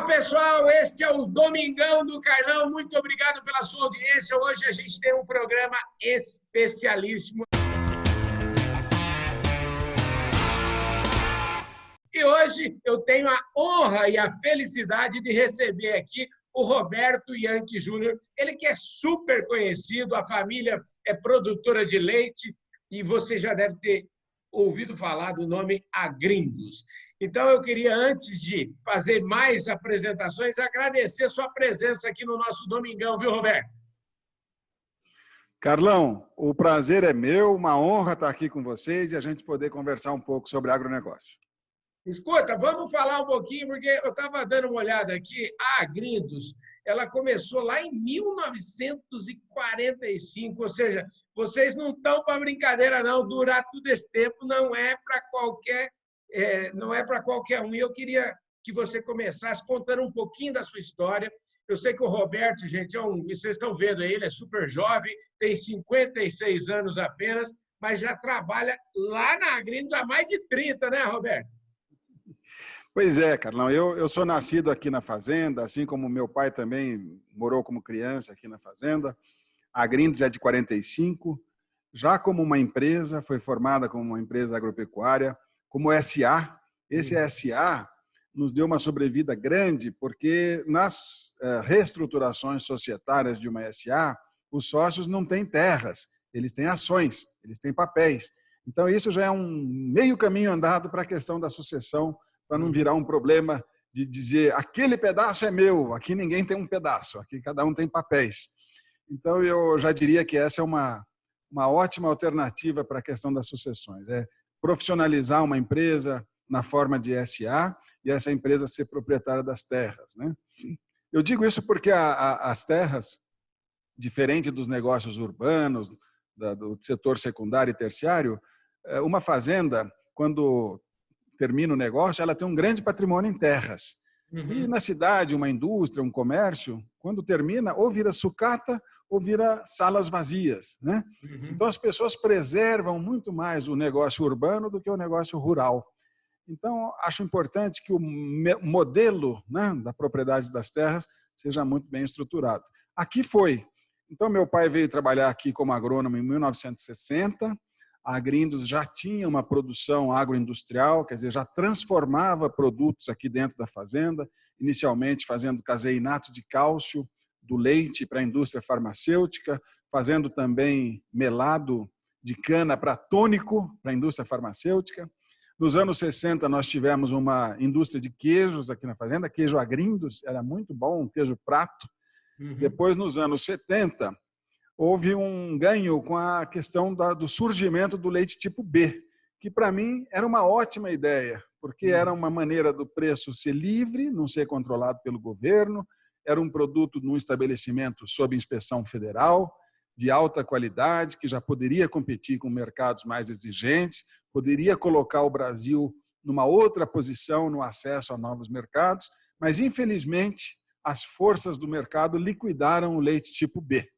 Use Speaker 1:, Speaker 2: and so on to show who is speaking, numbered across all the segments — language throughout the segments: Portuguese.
Speaker 1: pessoal, este é o Domingão do Carlão. Muito obrigado pela sua audiência. Hoje a gente tem um programa especialíssimo. E hoje eu tenho a honra e a felicidade de receber aqui o Roberto Yankee Júnior. Ele que é super conhecido, a família é produtora de leite e você já deve ter ouvido falar do nome Agrindos. Então, eu queria, antes de fazer mais apresentações, agradecer sua presença aqui no nosso Domingão, viu, Roberto?
Speaker 2: Carlão, o prazer é meu, uma honra estar aqui com vocês e a gente poder conversar um pouco sobre agronegócio.
Speaker 1: Escuta, vamos falar um pouquinho, porque eu estava dando uma olhada aqui, a Agrindos, ela começou lá em 1945, ou seja, vocês não estão para brincadeira, não. Durar todo esse tempo não é para qualquer um. E eu queria que você começasse contando um pouquinho da sua história. Eu sei que o Roberto, gente, vocês estão vendo aí, ele é super jovem, tem 56 anos apenas, mas já trabalha lá na Agrindos há mais de 30, né, Roberto?
Speaker 2: Pois é, Carlão, eu sou nascido aqui na fazenda, assim como meu pai também morou como criança aqui na fazenda. A Agrindos é de 45, já como uma empresa, foi formada como uma empresa agropecuária, como SA. Esse SA nos deu uma sobrevida grande, porque nas reestruturações societárias de uma SA, os sócios não têm terras, eles têm ações, eles têm papéis. Então, isso já é um meio caminho andado para a questão da sucessão, para não virar um problema de dizer aquele pedaço é meu, aqui ninguém tem um pedaço, aqui cada um tem papéis. Então, eu já diria que essa é uma ótima alternativa para a questão das sucessões. É profissionalizar uma empresa na forma de SA e essa empresa ser proprietária das terras, né? Eu digo isso porque as terras, diferente dos negócios urbanos, do setor secundário e terciário, uma fazenda, quando termina o negócio, ela tem um grande patrimônio em terras. E na cidade, uma indústria, um comércio, quando termina, ou vira sucata ou vira salas vazias, né? Então, as pessoas preservam muito mais o negócio urbano do que o negócio rural. Então, acho importante que o modelo, né, da propriedade das terras seja muito bem estruturado. Aqui foi. Então, meu pai veio trabalhar aqui como agrônomo em 1960. A Agrindos já tinha uma produção agroindustrial, quer dizer, já transformava produtos aqui dentro da fazenda, inicialmente fazendo caseinato de cálcio do leite para a indústria farmacêutica, fazendo também melado de cana para tônico para a indústria farmacêutica. Nos anos 60, nós tivemos uma indústria de queijos aqui na fazenda, queijo Agrindos, era muito bom, um queijo prato. Depois, nos anos 70, houve um ganho com a questão do surgimento do leite tipo B, que para mim era uma ótima ideia, porque era uma maneira do preço ser livre, não ser controlado pelo governo, era um produto num estabelecimento sob inspeção federal, de alta qualidade, que já poderia competir com mercados mais exigentes, poderia colocar o Brasil numa outra posição no acesso a novos mercados, mas, infelizmente, as forças do mercado liquidaram o leite tipo B,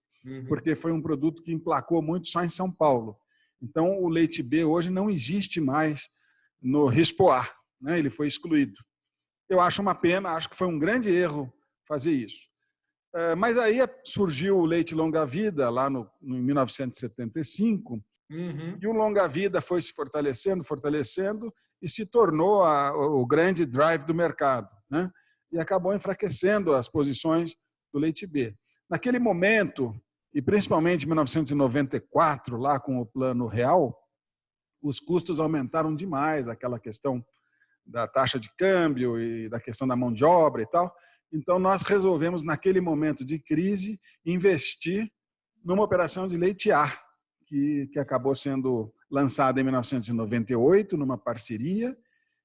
Speaker 2: porque foi um produto que emplacou muito só em São Paulo. Então, o leite B hoje não existe mais no Rispoar, né? Ele foi excluído. Eu acho uma pena, acho que foi um grande erro fazer isso. Mas aí surgiu o leite longa-vida, lá em 1975, e o longa-vida foi se fortalecendo, e se tornou o grande drive do mercado, né? E acabou enfraquecendo as posições do leite B. Naquele momento, e principalmente em 1994, lá com o Plano Real, os custos aumentaram demais, aquela questão da taxa de câmbio e da questão da mão de obra e tal. Então, nós resolvemos, naquele momento de crise, investir numa operação de leite A, que acabou sendo lançada em 1998, numa parceria,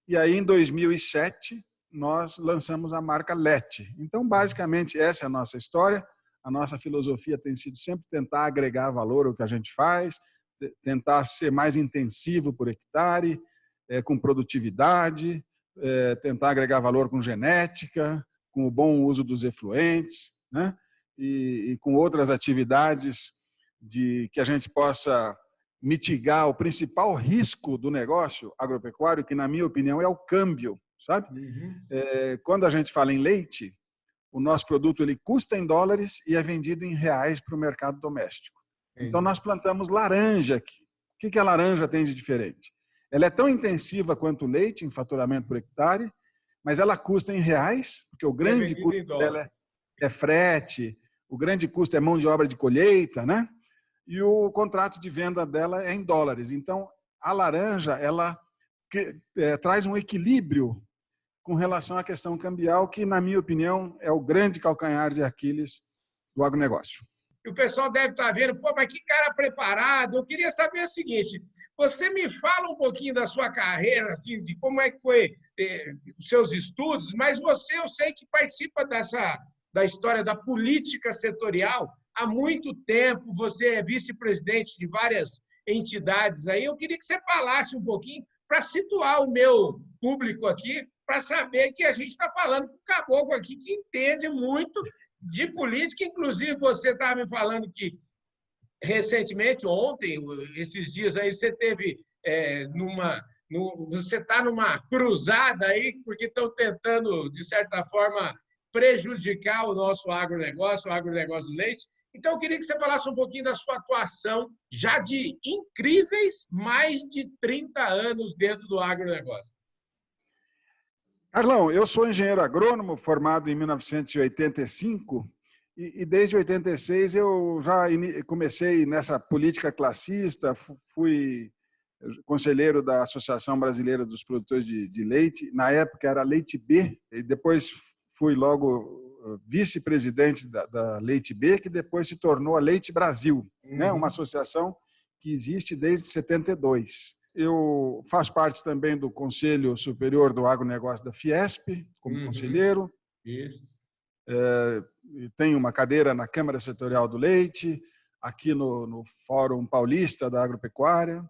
Speaker 2: e aí, em 2007, nós lançamos a marca Lete. Então, basicamente, essa é a nossa história. A nossa filosofia tem sido sempre tentar agregar valor ao que a gente faz, tentar ser mais intensivo por hectare, com produtividade, tentar agregar valor com genética, com o bom uso dos efluentes, né? E com outras atividades que a gente possa mitigar o principal risco do negócio agropecuário, que, na minha opinião, é o câmbio. sabe?
Speaker 1: Uhum.
Speaker 2: Quando a gente fala em leite, o nosso produto ele custa em dólares e é vendido em reais para o mercado doméstico. Então, nós plantamos laranja aqui. O que a laranja tem de diferente? Ela é tão intensiva quanto o leite em faturamento por hectare, mas ela custa em reais, porque o grande custo dela é frete, o grande custo é mão de obra de colheita, né? E o contrato de venda dela é em dólares. Então, a laranja ela traz um equilíbrio com relação à questão cambial, que, na minha opinião, é o grande calcanhar de Aquiles do agronegócio.
Speaker 1: E o pessoal deve estar vendo, pô, mas que cara preparado. Eu queria saber o seguinte, você me fala um pouquinho da sua carreira, assim, de como é que foi os seus estudos, mas você, eu sei que participa da história da política setorial há muito tempo, você é vice-presidente de várias entidades aí. Eu queria que você falasse um pouquinho para situar o meu público aqui, para saber que a gente está falando com um caboclo aqui que entende muito de política. Inclusive, você estava me falando que recentemente, ontem, esses dias aí, você teve você está numa cruzada aí, porque estão tentando, de certa forma, prejudicar o nosso agronegócio, o agronegócio do leite. Então, eu queria que você falasse um pouquinho da sua atuação já de incríveis mais de 30 anos dentro do agronegócio.
Speaker 2: Carlão, eu sou engenheiro agrônomo, formado em 1985, e desde 86 eu já comecei nessa política classista, fui conselheiro da Associação Brasileira dos Produtores de Leite, na época era Leite B, e depois fui logo vice-presidente da Leite B, que depois se tornou a Leite Brasil, né? Uma associação que existe desde 72. Eu faço parte também do Conselho Superior do Agronegócio da Fiesp, como conselheiro.
Speaker 1: Isso.
Speaker 2: Tenho uma cadeira na Câmara Setorial do Leite, aqui no Fórum Paulista da Agropecuária.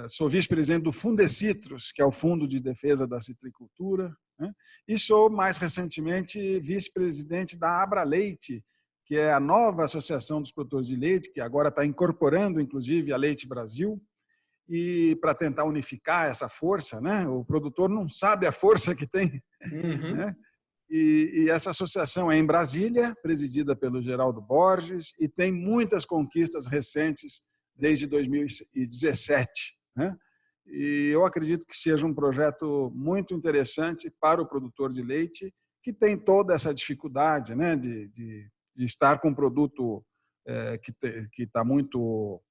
Speaker 2: Sou vice-presidente do Fundecitrus, que é o Fundo de Defesa da Citricultura, né? E sou, mais recentemente, vice-presidente da Abraleite, que é a nova Associação dos Produtores de Leite, que agora está incorporando, inclusive, a Leite Brasil, e para tentar unificar essa força, né? O produtor não sabe a força que tem, né? E essa associação é em Brasília, presidida pelo Geraldo Borges, e tem muitas conquistas recentes desde 2017, né? E eu acredito que seja um projeto muito interessante para o produtor de leite, que tem toda essa dificuldade, né, de estar com um produto que está muito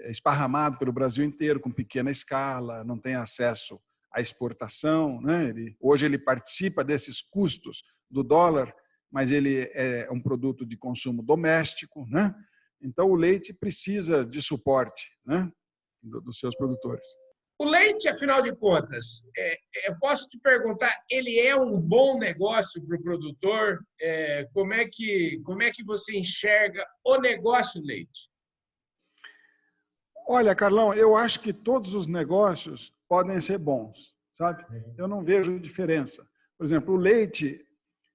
Speaker 2: esparramado pelo Brasil inteiro, com pequena escala, não tem acesso à exportação, né? Hoje ele participa desses custos do dólar, mas ele é um produto de consumo doméstico, né? Então o leite precisa de suporte, né, dos seus produtores.
Speaker 1: O leite, afinal de contas, eu posso te perguntar, ele é um bom negócio para o produtor? Como é que você enxerga o negócio leite?
Speaker 2: Olha, Carlão, eu acho que todos os negócios podem ser bons, sabe? Eu não vejo diferença. Por exemplo, o leite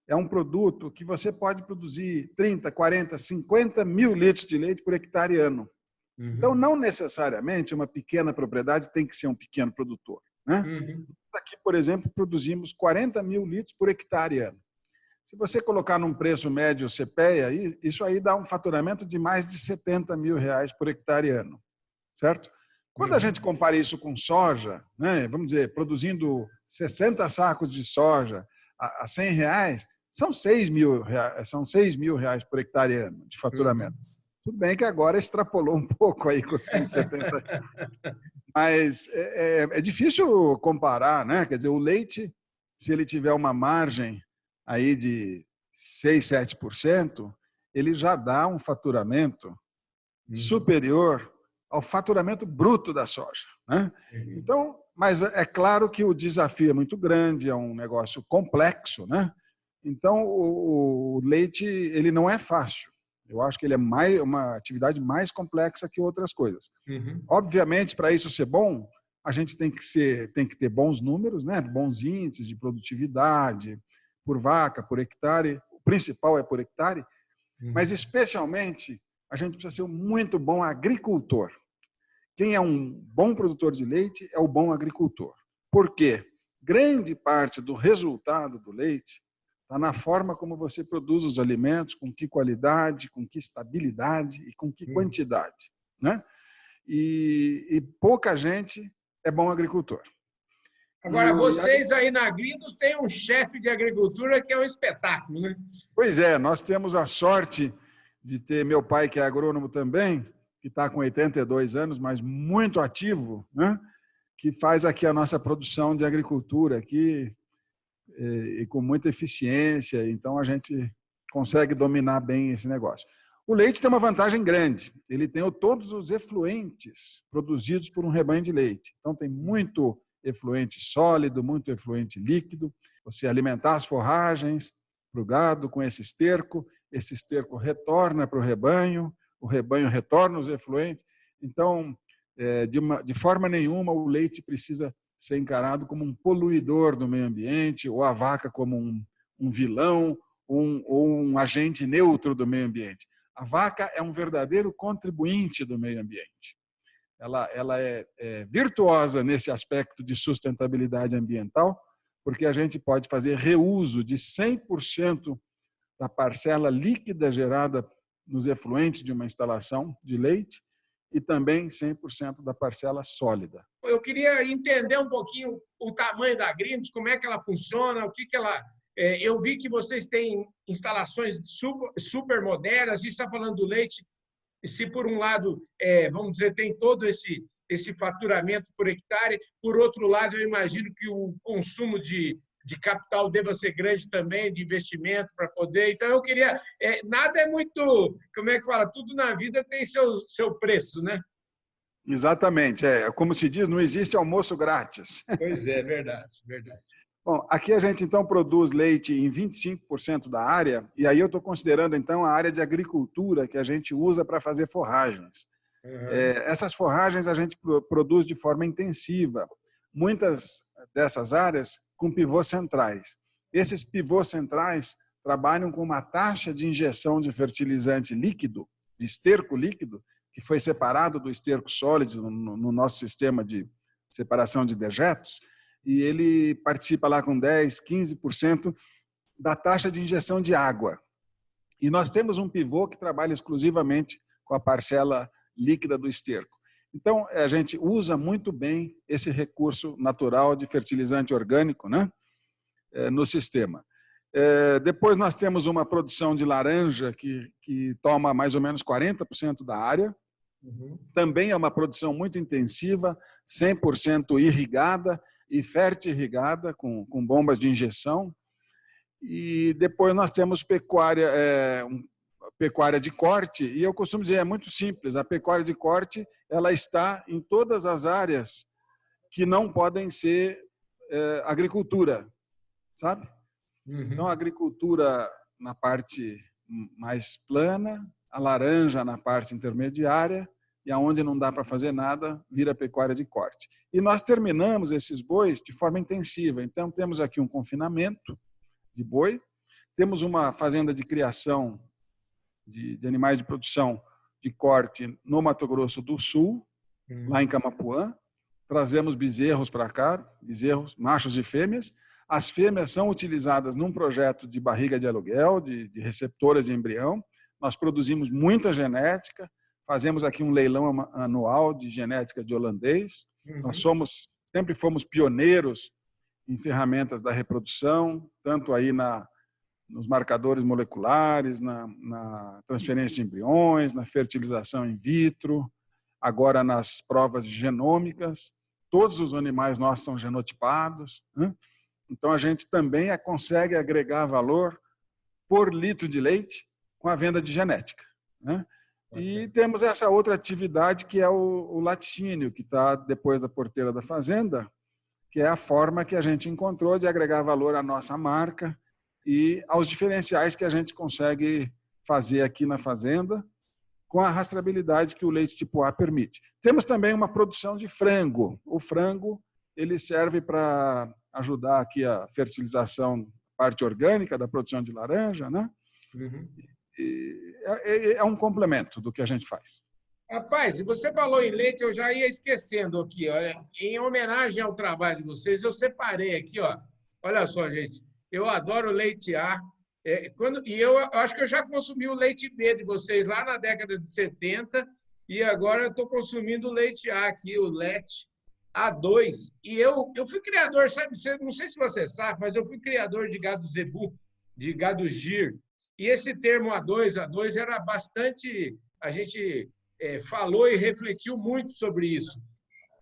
Speaker 2: é um produto que você pode produzir 30, 40, 50 mil litros de leite por hectare ano. Então, não necessariamente uma pequena propriedade tem que ser um pequeno produtor, né? Aqui, por exemplo, produzimos 40 mil litros por hectare ano. Se você colocar num preço médio CPEA, isso aí dá um faturamento de mais de R$70 mil por hectare ano, certo? Quando a gente compara isso com soja, né, vamos dizer, produzindo 60 sacos de soja a R$100, são R$6 mil por hectare ano de faturamento. Tudo bem que agora extrapolou um pouco aí com 170. Mas é difícil comparar, né? Quer dizer, o leite, se ele tiver uma margem aí de 6, 7%, ele já dá um faturamento superior ao faturamento bruto da soja, né? Então, mas é claro que o desafio é muito grande, é um negócio complexo, né? Então, o leite, ele não é fácil. Eu acho que ele é uma atividade mais complexa que outras coisas. Obviamente, para isso ser bom, a gente tem que ter bons números, né? Bons índices de produtividade por vaca, por hectare. O principal é por hectare, mas especialmente a gente precisa ser um muito bom agricultor. Quem é um bom produtor de leite é o bom agricultor. Por quê? grande parte do resultado do leite está na forma como você produz os alimentos, com que qualidade, com que estabilidade e com que quantidade, né? E pouca gente é bom agricultor.
Speaker 1: Agora, vocês aí na Agrinos têm um chefe de agricultura que é um espetáculo, né?
Speaker 2: Pois é, nós temos a sorte de ter meu pai, que é agrônomo também, que está com 82 anos, mas muito ativo, né? Que faz aqui a nossa produção de agricultura aqui e com muita eficiência. Então, a gente consegue dominar bem esse negócio. O leite tem uma vantagem grande. Ele tem todos os efluentes produzidos por um rebanho de leite. Então, tem muito efluente sólido, muito efluente líquido. Você alimentar as forragens para o gado com esse esterco retorna para o rebanho retorna os efluentes. Então, de forma nenhuma, o leite precisa ser encarado como um poluidor do meio ambiente, ou a vaca como um vilão, ou um agente neutro do meio ambiente. A vaca é um verdadeiro contribuinte do meio ambiente. Ela é virtuosa nesse aspecto de sustentabilidade ambiental, porque a gente pode fazer reuso de 100% da parcela líquida gerada nos efluentes de uma instalação de leite e também 100% da parcela sólida.
Speaker 1: Eu queria entender um pouquinho o tamanho da Agrinos, como é que ela funciona, o que ela... Eu vi que vocês têm instalações super modernas, a gente está falando do leite, e se por um lado, vamos dizer, tem todo esse faturamento por hectare, por outro lado, eu imagino que o consumo de capital deva ser grande também, de investimento para poder. Então, eu queria... nada é muito... Como é que fala? Tudo na vida tem seu preço, né?
Speaker 2: Exatamente. Como se diz, não existe almoço grátis.
Speaker 1: Pois é, verdade, verdade.
Speaker 2: Bom, aqui a gente, então, produz leite em 25% da área, e aí eu estou considerando, então, a área de agricultura que a gente usa para fazer forragens. Essas forragens a gente produz de forma intensiva. Muitas dessas áreas com pivôs centrais. Esses pivôs centrais trabalham com uma taxa de injeção de fertilizante líquido, de esterco líquido, que foi separado do esterco sólido no nosso sistema de separação de dejetos, e ele participa lá com 10%, 15% da taxa de injeção de água. E nós temos um pivô que trabalha exclusivamente com a parcela líquida do esterco. Então, a gente usa muito bem esse recurso natural de fertilizante orgânico, né, no sistema. Depois nós temos uma produção de laranja que toma mais ou menos 40% da área. Também é uma produção muito intensiva, 100% irrigada e fertirrigada, com bombas de injeção. E depois nós temos pecuária de corte, e eu costumo dizer, é muito simples, a pecuária de corte ela está em todas as áreas que não podem ser agricultura, sabe? Então, a agricultura na parte mais plana, a laranja na parte intermediária, e aonde não dá para fazer nada, vira pecuária de corte. E nós terminamos esses bois de forma intensiva. Então, temos aqui um confinamento de boi, temos uma fazenda de criação de animais de produção de corte no Mato Grosso do Sul, lá em Camapuã. Trazemos bezerros para cá, bezerros, machos e fêmeas. As fêmeas são utilizadas num projeto de barriga de aluguel, de receptoras de embrião. Nós produzimos muita genética, fazemos aqui um leilão anual de genética de holandês. Nós sempre fomos pioneiros em ferramentas da reprodução, tanto aí nos marcadores moleculares, na transferência de embriões, na fertilização in vitro, agora nas provas genômicas. Todos os animais nossos são genotipados, né? Então, a gente também consegue agregar valor por litro de leite com a venda de genética, né? E temos essa outra atividade que é o laticínio, que está depois da porteira da fazenda, que é a forma que a gente encontrou de agregar valor à nossa marca e aos diferenciais que a gente consegue fazer aqui na fazenda com a rastreabilidade que o leite tipo A permite. Temos também uma produção de frango. O frango ele serve para ajudar aqui a fertilização, parte orgânica da produção de laranja, né? É um complemento do que a gente faz.
Speaker 1: Rapaz, você falou em leite, eu já ia esquecendo aqui. Olha, em homenagem ao trabalho de vocês, eu separei aqui, ó. Olha só, gente, eu adoro leite A. E eu acho que eu já consumi o leite B de vocês lá na década de 70 e agora eu estou consumindo o leite A aqui, o LET A2. E eu fui criador, sabe? Não sei se você sabe, mas eu fui criador de gado zebu, de gado gir. E esse termo A2 era bastante. A gente falou e refletiu muito sobre isso.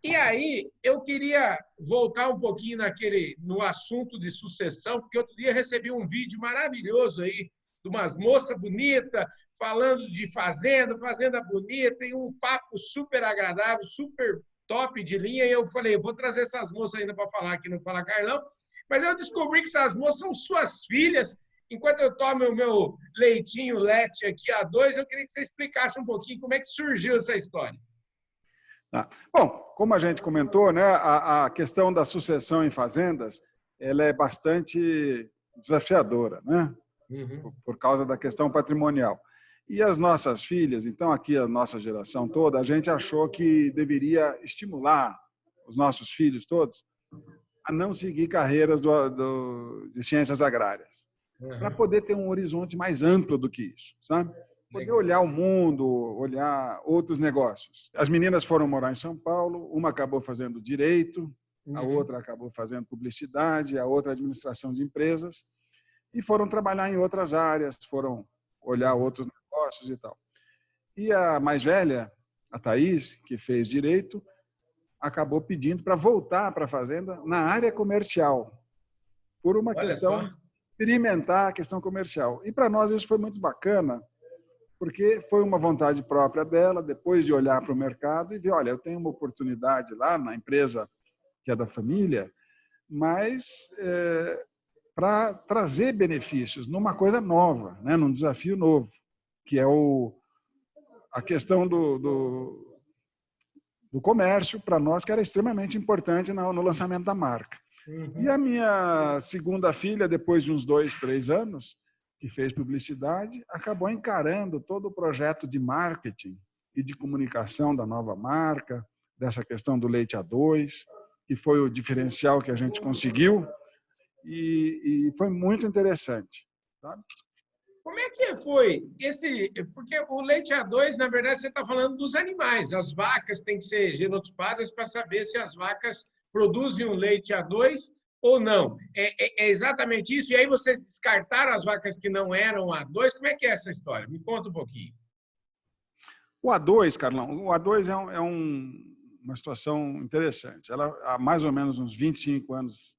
Speaker 1: E aí, eu queria voltar um pouquinho no assunto de sucessão, porque outro dia recebi um vídeo maravilhoso aí de umas moças bonitas falando de fazenda, fazenda bonita, e um papo super agradável, super top de linha. E eu falei, vou trazer essas moças ainda para falar aqui no Fala Carlão. Mas eu descobri que essas moças são suas filhas. Enquanto eu tomo o meu leitinho Lete aqui A2, eu queria que você explicasse um pouquinho como é que surgiu essa história.
Speaker 2: Bom, como a gente comentou, né, a questão da sucessão em fazendas, ela é bastante desafiadora, né, por causa da questão patrimonial. E as nossas filhas, então aqui a nossa geração toda, a gente achou que deveria estimular os nossos filhos todos a não seguir carreiras de ciências agrárias, para poder ter um horizonte mais amplo do que isso, sabe? Poder olhar o mundo, olhar outros negócios. As meninas foram morar em São Paulo, uma acabou fazendo direito, a outra acabou fazendo publicidade, a outra administração de empresas, e foram trabalhar em outras áreas, foram olhar outros negócios e tal. E a mais velha, a Thaís, que fez direito, acabou pedindo para voltar para a fazenda na área comercial, por uma questão de experimentar a questão comercial. E para nós isso foi muito bacana, porque foi uma vontade própria dela, depois de olhar para o mercado e ver, olha, eu tenho uma oportunidade lá na empresa que é da família, mas para trazer benefícios numa coisa nova, né, num desafio novo, que é a questão do comércio, para nós, que era extremamente importante no lançamento da marca. E a minha segunda filha, depois de uns 2, 3 anos, que fez publicidade, acabou encarando todo o projeto de marketing e de comunicação da nova marca, dessa questão do leite A2, que foi o diferencial que a gente conseguiu, e foi muito interessante. Sabe?
Speaker 1: Como é que foi Porque o leite A2, na verdade, você está falando dos animais. As vacas têm que ser genotipadas para saber se as vacas produzem um leite A2 ou não. É exatamente isso? E aí vocês descartaram as vacas que não eram A2? Como é que é essa história? Me conta um pouquinho.
Speaker 2: O A2, Carlão, o A2 uma situação interessante. Ela, há mais ou menos uns 25 anos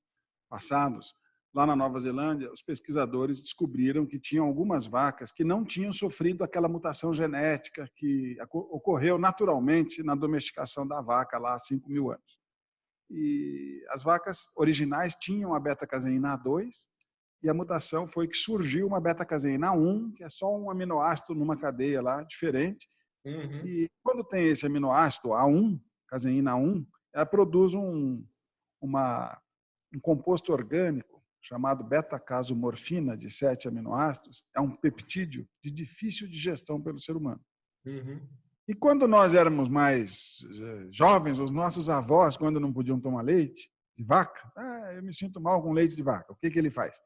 Speaker 2: passados, lá na Nova Zelândia, os pesquisadores descobriram que tinham algumas vacas que não tinham sofrido aquela mutação genética que ocorreu naturalmente na domesticação da vaca lá há 5.000 anos. E as vacas originais tinham a beta-caseína A2 e a mutação foi que surgiu uma beta-caseína A1, que é só um aminoácido numa cadeia lá diferente. E quando tem esse aminoácido A1, caseína A1, ela produz um composto orgânico chamado beta-casomorfina, de 7 aminoácidos. É um peptídeo de difícil digestão pelo ser humano. E quando nós éramos mais jovens, os nossos avós, quando não podiam tomar leite de vaca, eu me sinto mal com leite de vaca. O que ele faz?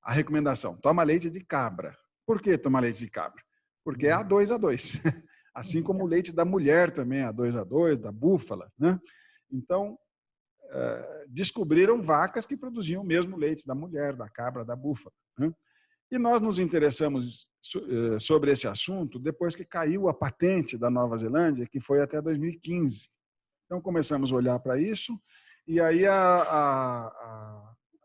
Speaker 2: A recomendação, toma leite de cabra. Por que tomar leite de cabra? Porque é A2A2. Assim como o leite da mulher também é A2A2, da búfala, né? Então, descobriram vacas que produziam o mesmo leite da mulher, da cabra, da búfala, né? E nós nos interessamos sobre esse assunto depois que caiu a patente da Nova Zelândia, que foi até 2015. Então, começamos a olhar para isso, e aí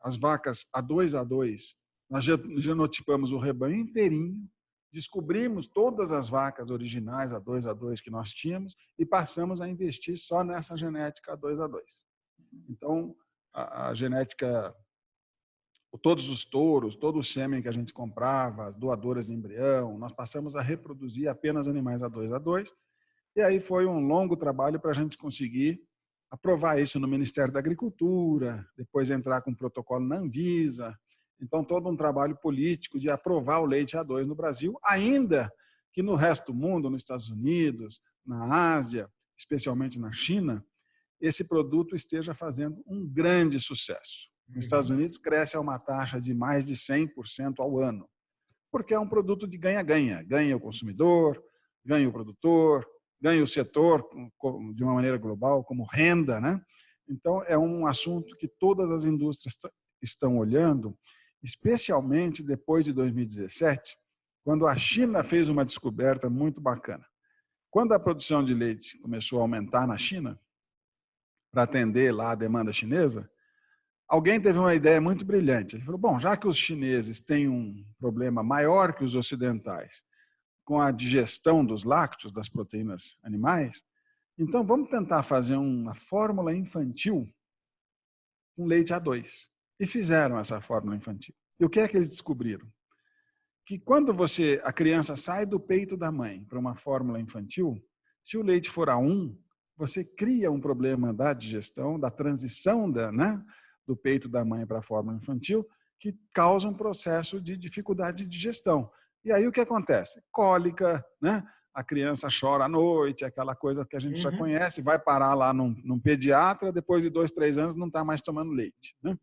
Speaker 2: as vacas A2A2, nós genotipamos o rebanho inteirinho, descobrimos todas as vacas originais A2A2 que nós tínhamos e passamos a investir só nessa genética A2A2. Então, a genética, todos os touros, todo o sêmen que a gente comprava, as doadoras de embrião, nós passamos a reproduzir apenas animais A2A2. E aí foi um longo trabalho para a gente conseguir aprovar isso no Ministério da Agricultura, depois entrar com um protocolo na Anvisa. Então, todo um trabalho político de aprovar o leite A2 no Brasil, ainda que no resto do mundo, nos Estados Unidos, na Ásia, especialmente na China, esse produto esteja fazendo um grande sucesso. Nos Estados Unidos cresce a uma taxa de mais de 100% ao ano, porque é um produto de ganha-ganha. Ganha o consumidor, ganha o produtor, ganha o setor de uma maneira global, como renda, né? Então, é um assunto que todas as indústrias estão olhando, especialmente depois de 2017, quando a China fez uma descoberta muito bacana. Quando a produção de leite começou a aumentar na China, para atender lá a demanda chinesa, alguém teve uma ideia muito brilhante. Ele falou, bom, já que os chineses têm um problema maior que os ocidentais com a digestão dos lácteos, das proteínas animais, então vamos tentar fazer uma fórmula infantil com leite A2. E fizeram essa fórmula infantil. E o que é que eles descobriram? Que quando a criança sai do peito da mãe para uma fórmula infantil, se o leite for A1, você cria um problema da digestão, da transição do peito da mãe para a fórmula infantil, que causa um processo de dificuldade de digestão. E aí o que acontece? Cólica, né? A criança chora à noite, aquela coisa que a gente já conhece, vai parar lá num pediatra, depois de 2, 3 anos não está mais tomando leite. Né?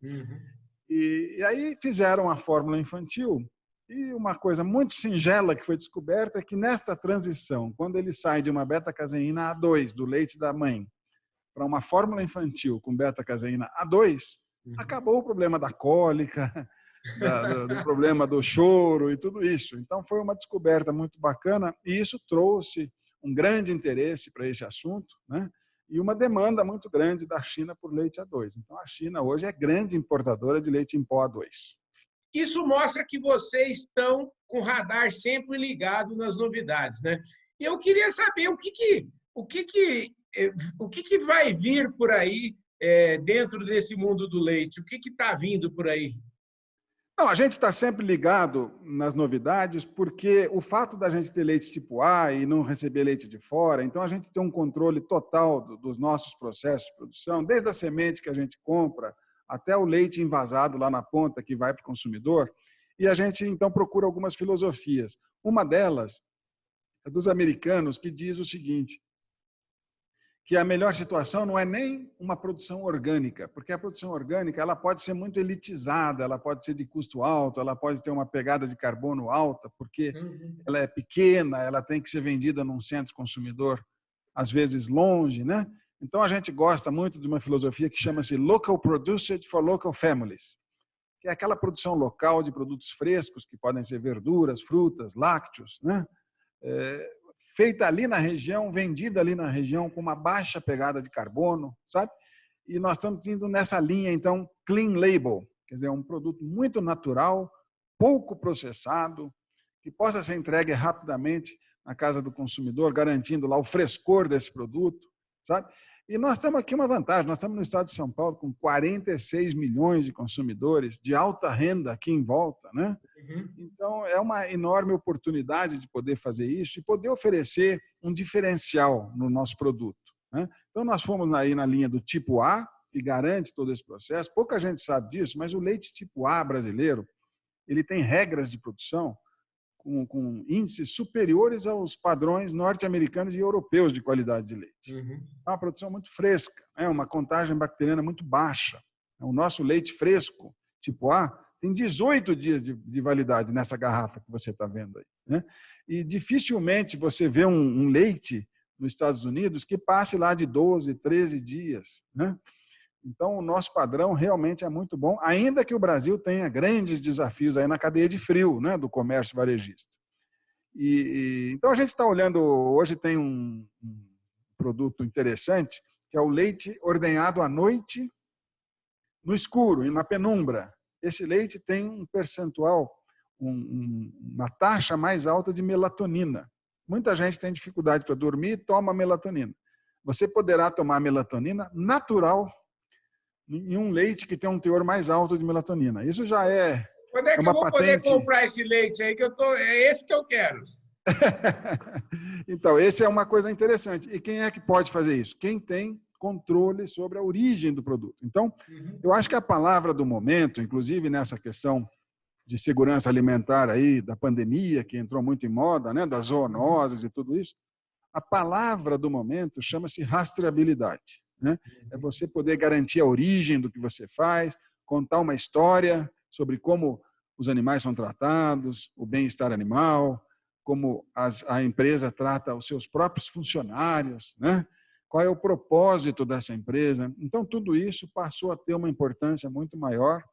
Speaker 2: E aí fizeram a fórmula infantil, e uma coisa muito singela que foi descoberta é que nesta transição, quando ele sai de uma beta-caseína A2 do leite da mãe para uma fórmula infantil com beta-caseína A2, acabou o problema da cólica, do problema do choro e tudo isso. Então, foi uma descoberta muito bacana e isso trouxe um grande interesse para esse assunto, né? E uma demanda muito grande da China por leite A2. Então, a China hoje é grande importadora de leite em pó A2.
Speaker 1: Isso mostra que vocês estão com o radar sempre ligado nas novidades, né? E eu queria saber o que vai vir por aí dentro desse mundo do leite? O que está vindo por aí?
Speaker 2: Não, a gente está sempre ligado nas novidades, porque o fato da gente ter leite tipo A e não receber leite de fora, então a gente tem um controle total dos nossos processos de produção, desde a semente que a gente compra até o leite envasado lá na ponta que vai para o consumidor, e a gente então procura algumas filosofias. Uma delas é dos americanos, que diz o seguinte, que a melhor situação não é nem uma produção orgânica, porque a produção orgânica ela pode ser muito elitizada, ela pode ser de custo alto, ela pode ter uma pegada de carbono alta, porque ela é pequena, ela tem que ser vendida num centro consumidor, às vezes longe, né? Então, a gente gosta muito de uma filosofia que chama-se Local Produced for Local Families, que é aquela produção local de produtos frescos, que podem ser verduras, frutas, lácteos, né? Feita ali na região, vendida ali na região, com uma baixa pegada de carbono, sabe? E nós estamos indo nessa linha, então, clean label, quer dizer, um produto muito natural, pouco processado, que possa ser entregue rapidamente na casa do consumidor, garantindo lá o frescor desse produto, sabe? E nós temos aqui uma vantagem, nós estamos no estado de São Paulo com 46 milhões de consumidores de alta renda aqui em volta, né? Então, é uma enorme oportunidade de poder fazer isso e poder oferecer um diferencial no nosso produto, né? Então, nós fomos aí na linha do tipo A, que garante todo esse processo. Pouca gente sabe disso, mas o leite tipo A brasileiro, ele tem regras de produção com índices superiores aos padrões norte-americanos e europeus de qualidade de leite. É uma produção muito fresca, uma contagem bacteriana muito baixa. O nosso leite fresco, tipo A, tem 18 dias de validade nessa garrafa que você está vendo aí, né? E dificilmente você vê um leite nos Estados Unidos que passe lá de 12, 13 dias, né? Então, o nosso padrão realmente é muito bom, ainda que o Brasil tenha grandes desafios aí na cadeia de frio, né, do comércio varejista. Então, a gente está olhando, hoje tem um produto interessante, que é o leite ordenhado à noite no escuro e na penumbra. Esse leite tem um percentual, uma taxa mais alta de melatonina. Muita gente tem dificuldade para dormir e toma melatonina. Você poderá tomar melatonina natural em um leite que tem um teor mais alto de melatonina. Isso já é
Speaker 1: Quando é que
Speaker 2: uma
Speaker 1: eu vou
Speaker 2: patente...
Speaker 1: poder comprar esse leite aí? É esse que eu quero.
Speaker 2: Então, esse é uma coisa interessante. E quem é que pode fazer isso? Quem tem controle sobre a origem do produto. Então, eu acho que a palavra do momento, inclusive nessa questão de segurança alimentar aí, da pandemia, que entrou muito em moda, né, das zoonoses e tudo isso, a palavra do momento chama-se rastreabilidade, né? É você poder garantir a origem do que você faz, contar uma história sobre como os animais são tratados, o bem-estar animal, como a empresa trata os seus próprios funcionários, né? Qual é o propósito dessa empresa. Então, tudo isso passou a ter uma importância muito maior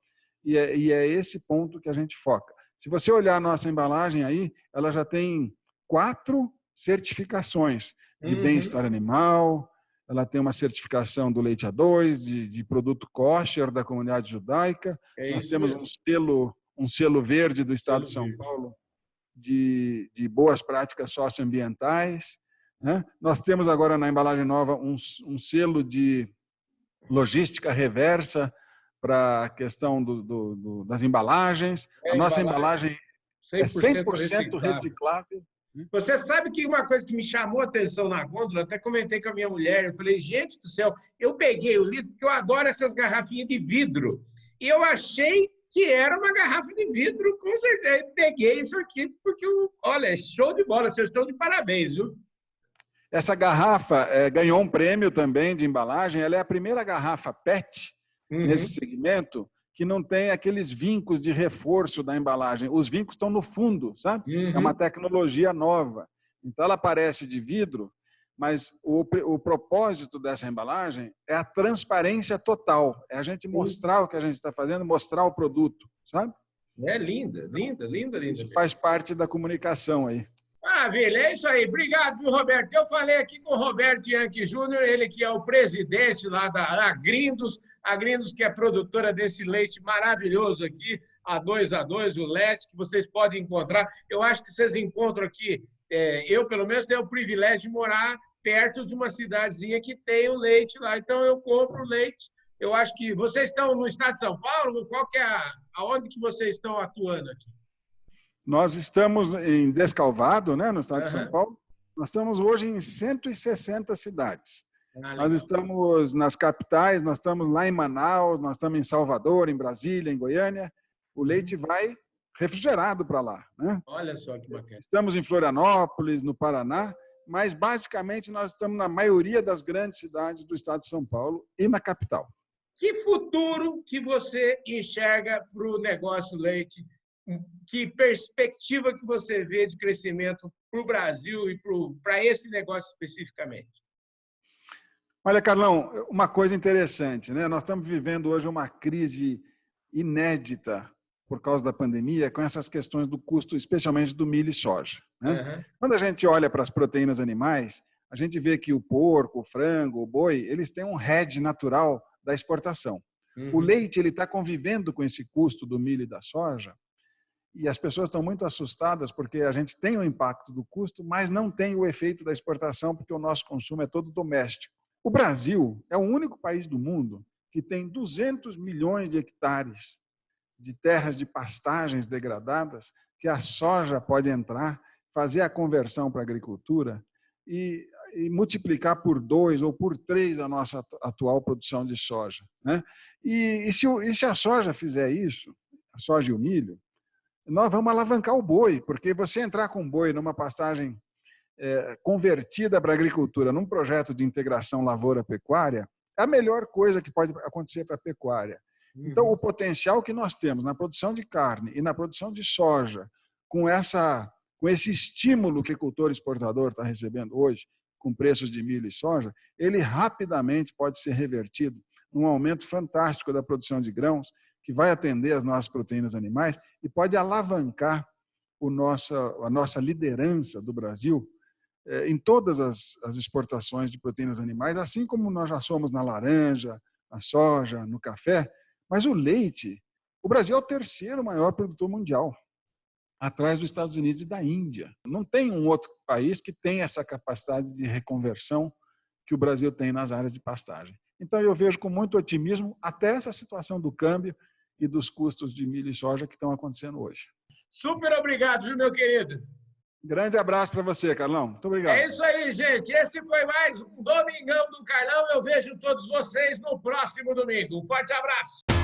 Speaker 2: e é esse ponto que a gente foca. Se você olhar a nossa embalagem aí, ela já tem 4 certificações de bem-estar animal, ela tem uma certificação do leite A2, de produto kosher da comunidade judaica, nós temos um selo verde do Estado de São Paulo de boas práticas socioambientais, né? Nós temos agora na embalagem nova um selo de logística reversa para a questão das embalagens. A nossa embalagem é 100% reciclável.
Speaker 1: Você sabe que uma coisa que me chamou a atenção na gôndola, até comentei com a minha mulher, eu falei, gente do céu, eu peguei o litro, porque eu adoro essas garrafinhas de vidro, e eu achei que era uma garrafa de vidro, com certeza. Eu peguei isso aqui, porque, olha, show de bola, vocês estão de parabéns, viu?
Speaker 2: Essa garrafa ganhou um prêmio também de embalagem, ela é a primeira garrafa PET nesse segmento que não tem aqueles vincos de reforço da embalagem. Os vincos estão no fundo, sabe? É uma tecnologia nova. Então, ela parece de vidro, mas o propósito dessa embalagem é a transparência total. É a gente mostrar o que a gente está fazendo, mostrar o produto, sabe?
Speaker 1: É linda, linda, linda, linda.
Speaker 2: Isso faz parte da comunicação aí.
Speaker 1: Maravilha, é isso aí. Obrigado, viu, Roberto? Eu falei aqui com o Roberto Yankee Júnior, ele que é o presidente lá da Agrindos, Agrindos que é produtora desse leite maravilhoso aqui, A2, o leite, que vocês podem encontrar. Eu acho que vocês encontram aqui, eu pelo menos tenho o privilégio de morar perto de uma cidadezinha que tem o leite lá, então eu compro leite. Eu acho que vocês estão no estado de São Paulo, qual que é aonde que vocês estão atuando aqui?
Speaker 2: Nós estamos em Descalvado, né, no estado de São Paulo. Nós estamos hoje em 160 cidades. Nós estamos nas capitais, nós estamos lá em Manaus, nós estamos em Salvador, em Brasília, em Goiânia. O leite vai refrigerado para lá, né?
Speaker 1: Olha só que bacana.
Speaker 2: Estamos em Florianópolis, no Paraná, mas basicamente nós estamos na maioria das grandes cidades do estado de São Paulo e na capital.
Speaker 1: Que futuro que você enxerga para o negócio leite? Que perspectiva que você vê de crescimento para o Brasil e para esse negócio especificamente?
Speaker 2: Olha, Carlão, uma coisa interessante, né? Nós estamos vivendo hoje uma crise inédita por causa da pandemia, com essas questões do custo, especialmente do milho e soja, né? Quando a gente olha para as proteínas animais, a gente vê que o porco, o frango, o boi, eles têm um hedge natural da exportação. O leite ele está convivendo com esse custo do milho e da soja, e as pessoas estão muito assustadas porque a gente tem o impacto do custo, mas não tem o efeito da exportação, porque o nosso consumo é todo doméstico. O Brasil é o único país do mundo que tem 200 milhões de hectares de terras de pastagens degradadas, que a soja pode entrar, fazer a conversão para a agricultura e multiplicar por 2 ou por 3 a nossa atual produção de soja, né? E se a soja fizer isso, a soja e o milho, nós vamos alavancar o boi, porque você entrar com boi numa pastagem convertida para a agricultura, num projeto de integração lavoura-pecuária, é a melhor coisa que pode acontecer para a pecuária. Então, o potencial que nós temos na produção de carne e na produção de soja, com esse estímulo que o agricultor exportador está recebendo hoje, com preços de milho e soja, ele rapidamente pode ser revertido num aumento fantástico da produção de grãos, que vai atender as nossas proteínas animais e pode alavancar a nossa liderança do Brasil em todas as exportações de proteínas animais, assim como nós já somos na laranja, na soja, no café. Mas o leite, o Brasil é o terceiro maior produtor mundial, atrás dos Estados Unidos e da Índia. Não tem um outro país que tenha essa capacidade de reconversão que o Brasil tem nas áreas de pastagem. Então, eu vejo com muito otimismo até essa situação do câmbio e dos custos de milho e soja que estão acontecendo hoje.
Speaker 1: Super obrigado, viu, meu querido?
Speaker 2: Grande abraço para você, Carlão. Muito obrigado.
Speaker 1: É isso aí, gente. Esse foi mais um Domingão do Carlão. Eu vejo todos vocês no próximo domingo. Um forte abraço.